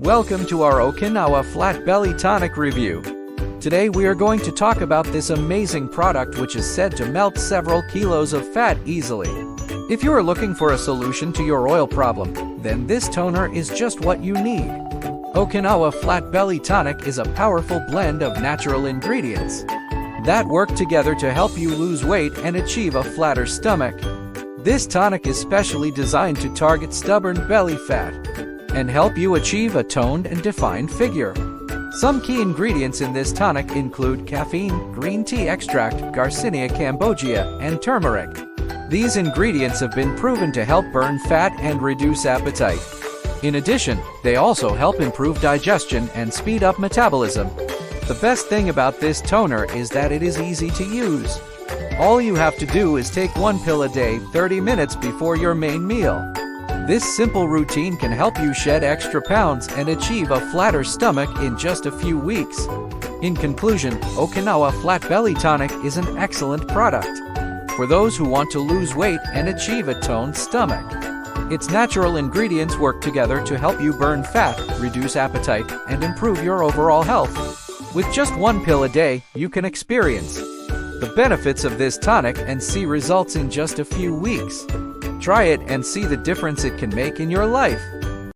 Welcome to our Okinawa Flat Belly Tonic review. Today we are going to talk about this amazing product which is said to melt several kilos of fat easily. If you are looking for a solution to your oil problem, then this toner is just what you need. Okinawa Flat Belly Tonic is a powerful blend of natural ingredients that work together to help you lose weight and achieve a flatter stomach. This tonic is specially designed to target stubborn belly fat and help you achieve a toned and defined figure. Some key ingredients in this tonic include caffeine, green tea extract, Garcinia cambogia, and turmeric. These ingredients have been proven to help burn fat and reduce appetite. In addition, they also help improve digestion and speed up metabolism. The best thing about this toner is that it is easy to use. All you have to do is take one pill a day, 30 minutes before your main meal. This simple routine can help you shed extra pounds and achieve a flatter stomach in just a few weeks. In conclusion, Okinawa Flat Belly Tonic is an excellent product for those who want to lose weight and achieve a toned stomach. Its natural ingredients work together to help you burn fat, reduce appetite, and improve your overall health. With just one pill a day, you can experience the benefits of this tonic and see results in just a few weeks. Try it and see the difference it can make in your life.